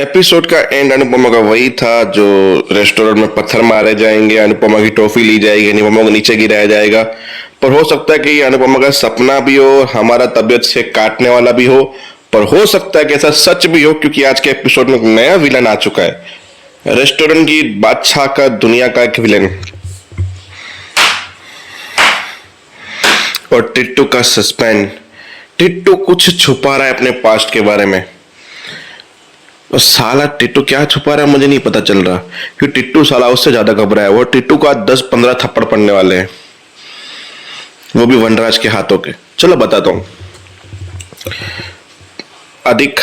Episode का and Anupama का वही था जो रेस्टोरेंट में पत्थर मारे जाएंगे, अनुपमा की टॉफी ली जाएगी, अनुपमा को नीचे गिराया जाएगा। पर हो सकता है कि ये अनुपमा का सपना भी हो, हमारा तबीयत से काटने वाला भी हो, पर हो सकता है कि ऐसा सच भी हो, क्योंकि आज के एपिसोड में एक नया विलन आ चुका है। रेस्टोरेंट की बादशाह का, दुनिया का एक विलन। और टिट्टू का सस्पेंस। टिट्टू कुछ छुपा रहा है अपने पास्ट के बारे में। और साला टिट्टू क्या छुपा रहा है मुझे नहीं पता चल रहा, क्योंकि टिट्टू साला उससे ज्यादा घबरा है। वो टिट्टू को आज 10-15 थप्पड़ पड़ने वाले हैं, वो भी वनराज के हाथों के। चलो बताता हूं। अधिक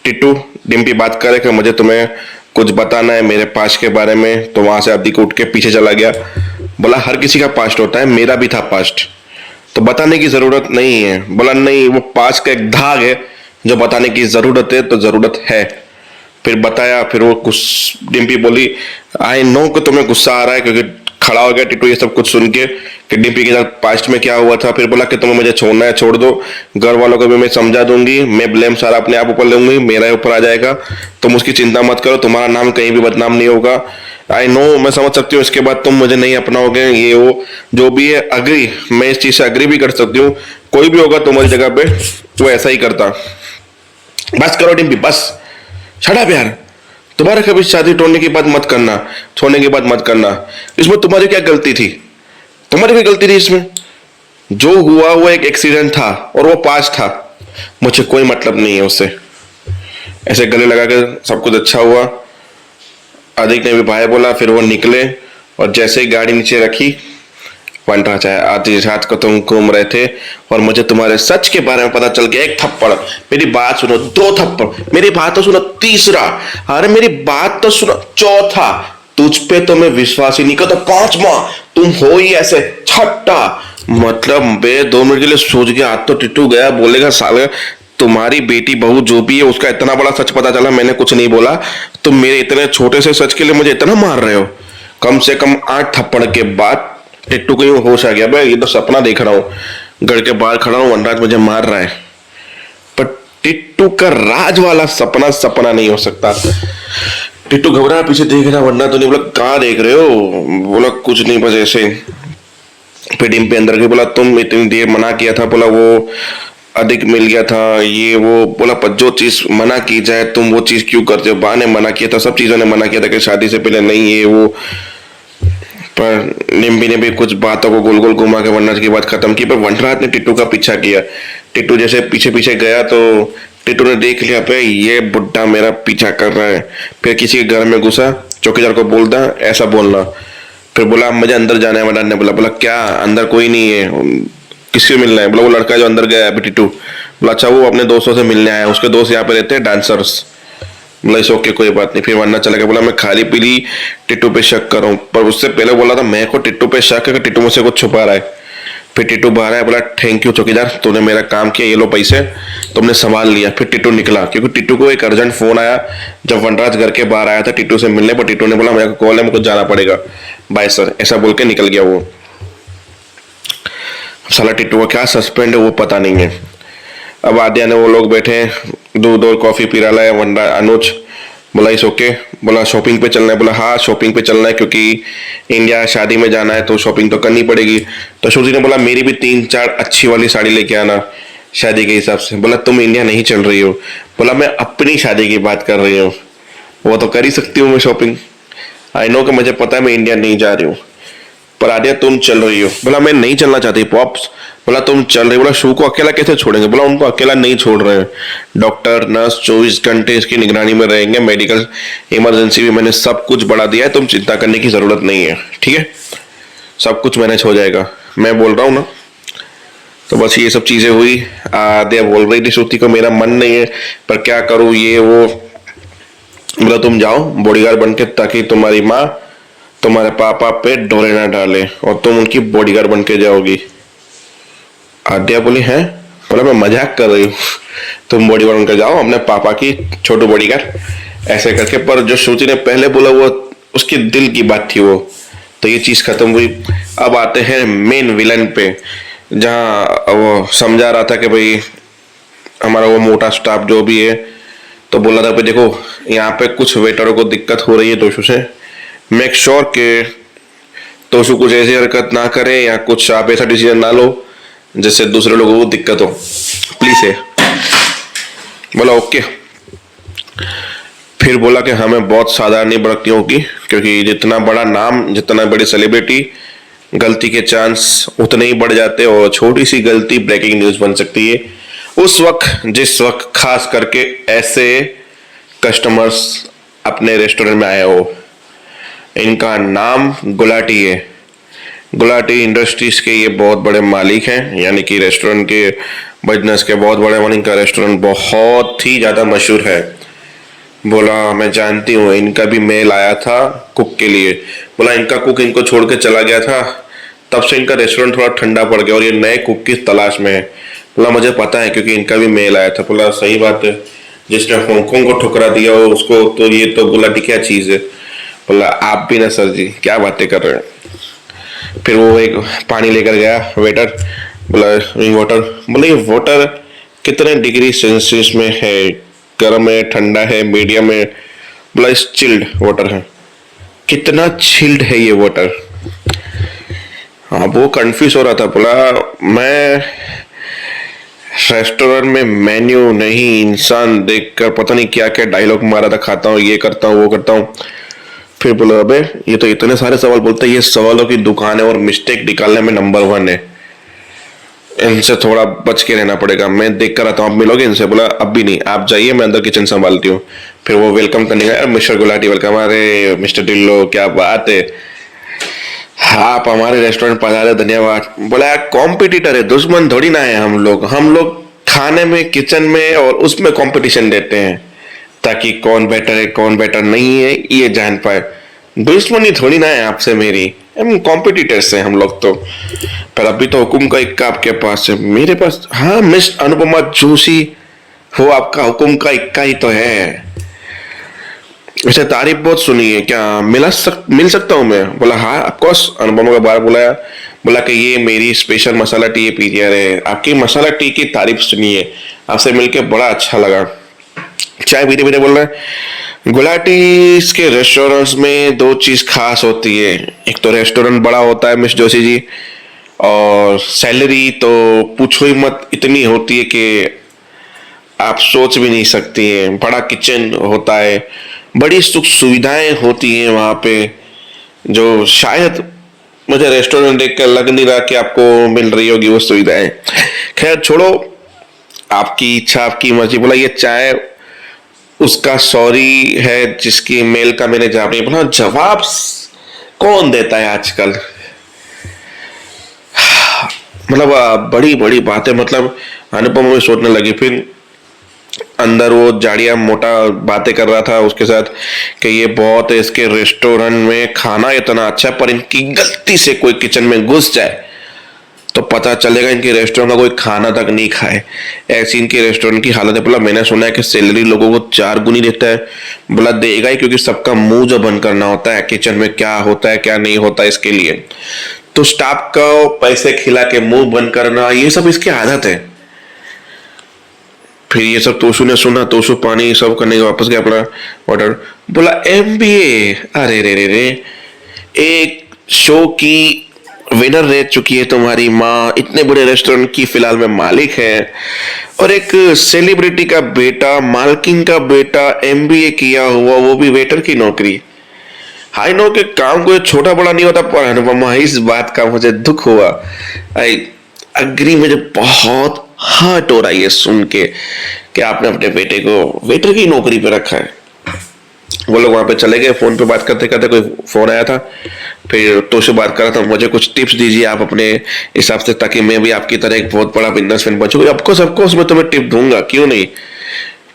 टिट्टू डिम्पी बात करे कि मुझे तुम्हें कुछ बताना है मेरे पास्ट के बारे में, तो वहां से अधिक उठ के पीछे चला गया। बोला हर किसी का पास्ट होता है, मेरा भी था पास्ट, तो बताने की जरूरत नहीं है। बोला नहीं, वो पास्ट का एक धाग है जो बताने की जरूरत है, तो जरूरत है। फिर बताया। फिर वो डिम्पी बोली आई नो कि तुम्हें गुस्सा आ रहा है, क्योंकि खड़ा हो गया टिट्टू ये सब कुछ सुन के कि डिम्पी के साथ पास्ट में क्या हुआ था। फिर बोला कि तुम्हें मुझे छोड़ना है छोड़ दो, घर वालों को भी मैं समझा दूंगी, मैं ब्लेम सारा अपने आप ऊपर लूंगी, मेरा ऊपर आ जाएगा, तुम उसकी चिंता मत करो, तुम्हारा नाम कहीं भी बदनाम नहीं होगा। आई नो, मैं समझ सकती हूँ इसके बाद तुम मुझे नहीं अपनाओगे, ये वो जो भी है, अग्री, मैं इस चीज से अग्री भी कर सकती हूँ। कोई भी होगा तुम्हारी जगह पे वो ऐसा ही करता। बस करो डिम्पी, बस छड़ा प्यार, तुम्हारे कभी शादी तोड़ने की बात मत करना, छोड़ने की बात मत करना। इसमें तुम्हारी क्या गलती थी? तुम्हारी कोई गलती थी इसमें? जो हुआ वो एक एक्सीडेंट था और वो पास था, मुझे कोई मतलब नहीं है उससे। ऐसे गले लगा कर सब कुछ अच्छा हुआ। अधिक ने भी भाई बोला। फिर वो निकले और जैसे ही गाड़ी नीचे रखी, वनराज आया। आधी रात को तुम घूम रहे थे और मुझे तुम्हारे सच के बारे में पता चल गया। एक थप्पड़, मेरी बात सुनो, 2 थप्पड़, मेरी बात तो सुनो, तीसरा, अरे मेरी बात तो सुनो, चौथा, तुझ पे तो मैं विश्वास ही नहीं करता, 5वां, तुम हो ही ऐसे, 6ठा। मतलब बे 2 मिनट के लिए सोच गया। आज तो टिट्टू गया, बोलेगा साले तुम्हारी बेटी बहू जो भी है उसका इतना बड़ा सच पता चला, मैंने कुछ नहीं बोला, तुम मेरे इतने छोटे से सच के लिए मुझे इतना मार रहे हो। कम से कम 8 थप्पड़ के बाद टिट्टू को यूं होश आ गया, भाई ये तो सपना देख रहा हूँ, घर के बाहर खड़ा हूँ, वनराज मुझे मार रहा है। पर टिट्टू का राज वाला सपना सपना नहीं हो सकता। टिट्टू घबरा, पीछे देख रहा, वरना तो नहीं। बोला कहाँ देख रहे हो? बोला कुछ नहीं, बस ऐसे। फिर डिम्पी अंदर गई। बोला तुम इतनी देर मना किया था, बोला वो अधिक मिल गया था, ये वो। बोला पर जो चीज मना की जाए तुम वो चीज क्यों करते हो? बा ने मना किया था, सब चीजों ने मना किया था कि शादी से पहले नहीं, ये वो। पर निम्बी ने भी कुछ बातों को गोल गोल घुमा के वनराज की बात खत्म की। पर वनराज ने टिट्टू का पीछा किया। टिट्टू जैसे पीछे पीछे गया तो टिट्टू ने देख लिया, पे ये बुड्ढा मेरा पीछा कर रहा है। फिर किसी के घर में घुसा, चौकीदार को बोलता ऐसा बोलना। फिर बोला मुझे अंदर जाना है। वनराज ने बोला क्या अंदर कोई नहीं है, किससे मिलना है? बोला वो लड़का जो अंदर गया है अभी टिट्टू। बोला अच्छा वो अपने दोस्तों से मिलने आया, उसके दोस्त यहाँ पे रहते हैं डांसर्स। बोला इस ओके कोई बात नहीं। फिर वरना चला गया। बोला मैं खाली पीली टिट्टू पे शक कर रहा हूँ, पर उससे पहले बोला था मैं को टिट्टू पे शक है कि टिट्टू मुझसे कुछ छुपा रहा है। फिर टिट्टू बाहर आया। बोला थैंक यू चौकीदार, तूने मेरा काम किया, ये लो पैसे, तुमने संभाल लिया। फिर टिट्टू निकला, क्योंकि टिट्टू को एक अर्जेंट फोन आया जब वनराज घर के बाहर आया था टिट्टू से मिलने। पर टिट्टू ने बोला मेरे को कॉल है, मुझे जाना पड़ेगा, बाय सर, ऐसा बोल के निकल गया वो। साला टिट्टू का क्या सस्पेंड है वो पता नहीं है। अब आद्या ने वो लोग बैठे, दूध और कॉफी पी रहा है। वनराज अनुज बोला इस ओके। बोला शॉपिंग पे चलना है? बोला हाँ शॉपिंग पे चलना है, क्योंकि इंडिया शादी में जाना है तो शॉपिंग तो करनी पड़ेगी। तो श्रुति ने बोला मेरी भी 3-4 अच्छी वाली साड़ी लेके आना शादी के हिसाब से। बोला तुम इंडिया नहीं चल रही हो? बोला मैं अपनी शादी की बात कर रही हूँ, वो तो कर ही सकती हूँ मैं शॉपिंग। आई नो कि मुझे पता है मैं इंडिया नहीं जा रही हूँ, पर आद्या तुम चल रही हो। बोला मैं नहीं चलना चाहती पॉप्स। बोला तुम चल रही। बोला शू को अकेला कैसे छोड़ेंगे? बोला उनको अकेला नहीं छोड़ रहे हैं, डॉक्टर नर्स 24 घंटे इसकी निगरानी में रहेंगे, मेडिकल इमरजेंसी भी मैंने सब कुछ बढ़ा दिया है, तुम चिंता करने की जरूरत नहीं है, ठीक है, सब कुछ मैनेज हो जाएगा, मैं बोल रहा हूँ ना। तो बस ये सब चीजें हुई। आद्या बोल रही थी श्रुति को मेरा मन नहीं है, पर क्या करूँ ये वो। बोला तुम जाओ बॉडीगार्ड बन के, ताकि तुम्हारी माँ तुम्हारे पापा पे डोरे ना डाले और तुम उनकी बॉडीगार्ड बन के जाओगी। आद्या बोली हैं? बोला मैं मजाक कर रही हूँ, तुम बॉडीगार्ड बनकर जाओ अपने पापा की छोटू बॉडीगार्ड, ऐसे करके। पर जो श्रुति ने पहले बोला वो उसके दिल की बात थी वो, तो ये चीज खत्म हुई। अब आते हैं मेन विलन पे, जहाँ वो समझा रहा था कि भाई हमारा वो मोटा स्टाफ जो भी है तो बोला था, पे देखो यहाँ पे कुछ वेटरों को दिक्कत हो रही है तोशु से, मेक श्योर के तोशु कुछ ऐसी हरकत ना करे या कुछ आप ऐसा डिसीजन ना लो जिससे दूसरे लोगों को दिक्कत हो, प्लीज है। बोला ओके। फिर बोला कि हमें बहुत सावधानी बरतनी होगी, क्योंकि जितना बड़ा नाम, जितना बड़ी सेलिब्रिटी, गलती के चांस उतने ही बढ़ जाते हैं और छोटी सी गलती ब्रेकिंग न्यूज बन सकती है उस वक्त जिस वक्त खास करके ऐसे कस्टमर्स अपने रेस्टोरेंट में आए हो। इनका नाम गुलाटी है। गुलाटी इंडस्ट्रीज के ये बहुत बड़े मालिक हैं, यानी कि रेस्टोरेंट के बिजनेस के बहुत बड़े मालिक का रेस्टोरेंट बहुत ही ज़्यादा मशहूर है। बोला मैं जानती हूँ, इनका भी मेल आया था कुक के लिए। बोला इनका कुक इनको छोड़ के चला गया था, तब से इनका रेस्टोरेंट थोड़ा ठंडा पड़ गया और ये नए कुक की तलाश में है। बोला मुझे पता है क्योंकि इनका भी मेल आया था। बोला सही बात है, जिसने हांगकांग को ठुकरा दिया हो उसको तो ये तो गुलाटी क्या चीज़ है। बोला आप भी ना सर जी, क्या बातें कर रहे हैं। फिर वो एक पानी लेकर गया वेटर। बोला वाटर। बोले ये वाटर कितने डिग्री सेल्सियस में है, गर्म है, ठंडा है, मीडियम है। बोला चिल्ड वाटर है। कितना चिल्ड है ये वाटर। हाँ वो कंफ्यूज हो रहा था। बोला मैं रेस्टोरेंट में मेन्यू नहीं, इंसान देखकर पता नहीं क्या क्या डायलॉग मारा था, खाता हूँ, ये करता हूँ, वो करता हूँ। फिर बोला अबे ये तो इतने सारे सवाल बोलते हैं, ये सवालों की दुकान है और मिस्टेक निकालने में नंबर 1 है, इनसे थोड़ा बच के रहना पड़ेगा। मैं देख कर आता हूँ, आप मिलोगे इनसे। बोला अब भी नहीं, आप जाइए, मैं अंदर किचन संभालती हूँ। फिर वो वेलकम करने गया, मिस्टर गुलाटी वेलकम। अरे मिस्टर ढिल्लो क्या बात है, आप हमारे रेस्टोरेंट पधारे, धन्यवाद। बोला यार कॉम्पिटिटर है, दुश्मन थोड़ी ना है हम लोग खाने में, किचन में और उसमें कंपटीशन देते हैं ताकि कौन बेटर है कौन बेटर नहीं है ये जान पाए। दुश्मनी थोड़ी ना है आपसे मेरी, हम कॉम्पिटिटर्स हैं हम लोग तो। पर अभी तो हुकुम का इक्का आपके पास है, मेरे पास। हाँ मिस अनुपमा जोशी, वो आपका हुकुम का इक्का ही तो है। वैसे तारीफ बहुत सुनी है, क्या मिल सकता हूँ मैं। बोला हाँ ऑफकोर्स। अनुपमा का बार बुलाया। बोला कि ये मेरी स्पेशल मसाला टी पीजीआर है, आपकी मसाला टी की तारीफ सुनी है, आपसे मिलके बड़ा अच्छा लगा। चाय पीते पीते बोल रहे हैं गुलाटी के रेस्टोरेंट्स में 2 चीज खास होती है, एक तो रेस्टोरेंट बड़ा होता है मिस जोशी जी, और सैलरी तो पूछो ही मत, इतनी होती है कि आप सोच भी नहीं सकती हैं। बड़ा किचन होता है, बड़ी सुख सुविधाएं होती हैं वहाँ पे, जो शायद मुझे रेस्टोरेंट देख कर लग नहीं रहा कि आपको मिल रही होगी वो सुविधाएं। खैर छोड़ो, आपकी इच्छा आपकी मर्जी। बोला ये चाय उसका सॉरी है जिसकी मेल का मैंने जवाब नहीं। बोला जवाब कौन देता है आजकल, मतलब बड़ी बड़ी बातें, मतलब अनुपम भी सोचने लगी। फिर अंदर वो जाड़िया मोटा बातें कर रहा था उसके साथ कि ये बहुत है, इसके रेस्टोरेंट में खाना इतना अच्छा, पर इनकी गलती से कोई किचन में घुस जाए तो पता चलेगा इनके रेस्टोरेंट का कोई खाना तक नहीं खाए, ऐसी इनके रेस्टोरेंट की हालत है। बोला मैंने सुना है कि सैलरी लोगों को 4 गुनी देता है। बोला देगा ही, क्योंकि सबका मुंह जो बंद करना होता है किचन में, क्या होता है क्या नहीं होता है इसके लिए, तो स्टाफ को पैसे खिला के मुंह बंद करना, ये सब इसकी आदत है। फिर ये सब तोशु ने सुना, तोशु पानी सब करने के वापस गया अपना ऑर्डर। बोला MBA, अरे रे रे रे, एक शो की विनर रह चुकी है तुम्हारी माँ, इतने बड़े रेस्टोरेंट की फिलहाल में मालिक है, और एक सेलिब्रिटी का बेटा, मालकिन का बेटा MBA किया हुआ, वो भी वेटर की नौकरी। आई नो कि काम कोई छोटा बड़ा नहीं होता, पर अनुपमा इस बात का मुझे दुख हुआ। आई अग्री, मुझे बहुत हर्ट हो रहा है ये सुन के कि आपने अपने बेटे को वेटर की नौकरी पे रखा है। वो लोग वहां पे चले गए, फोन पे बात करते करते कोई फोन आया था। फिर तो से बात कर रहा था, मुझे कुछ टिप्स दीजिए आप अपने हिसाब से, ताकि मैं भी आपकी तरह एक बहुत बड़ा बिजनेसमैन बन सकूं। ऑफकोर्स मैं तुम्हें टिप दूंगा, क्यों नहीं।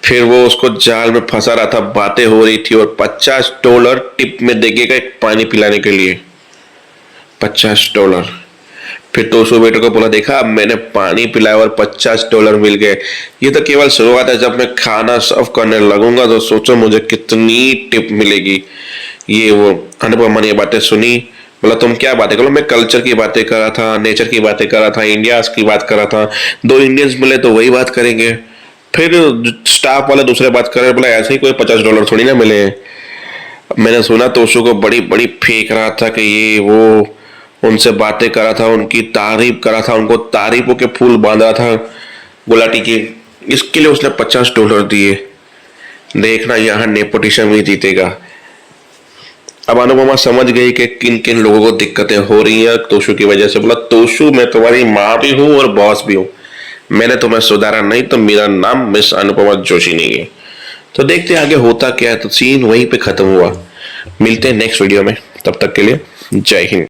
फिर वो उसको जाल में फंसा रहा था, बातें हो रही थी, और $50 टिप में देगा एक पानी पिलाने के लिए, $50। फिर तो उस वेटर को बोला देखा, अब मैंने पानी पिलाया और $50 मिल गए। ये तो केवल शुरुआत है, जब मैं खाना सर्व करने लगूंगा तो सोचो मुझे कितनी टिप मिलेगी। ये वो अनुपमा ने ये बातें सुनी। बोला तुम क्या बातें करो, मैं कल्चर की बातें कर रहा था, नेचर की बातें कर रहा था, इंडिया की बात कर रहा था, 2 इंडियंस मिले तो वही बात करेंगे। फिर स्टाफ वाले दूसरे बात कर रहे, बोला ऐसे ही कोई $50 थोड़ी ना मिले हैं। मैंने सुना तोशु को बड़ी बड़ी फेंक रहा था कि ये वो, उनसे बातें कर रहा था, उनकी तारीफ कर रहा था, उनको तारीफों के फूल बांध रहा था गुलाटी के। इसके लिए उसने $50 दिए। देखना यहाँ नेपोटिज्म ही जीतेगा। अब अनुपमा समझ गई कि किन किन लोगों को दिक्कतें हो रही हैं तोशु की वजह से। बोला तोशु मैं तुम्हारी माँ भी हूँ और बॉस भी हूँ, मैंने तुम्हें सुधारा नहीं तो मेरा नाम मिस अनुपमा जोशी नहीं है। तो देखते आगे होता क्या है। तो सीन वहीं पे खत्म हुआ। मिलते हैं नेक्स्ट वीडियो में, तब तक के लिए जय हिंद।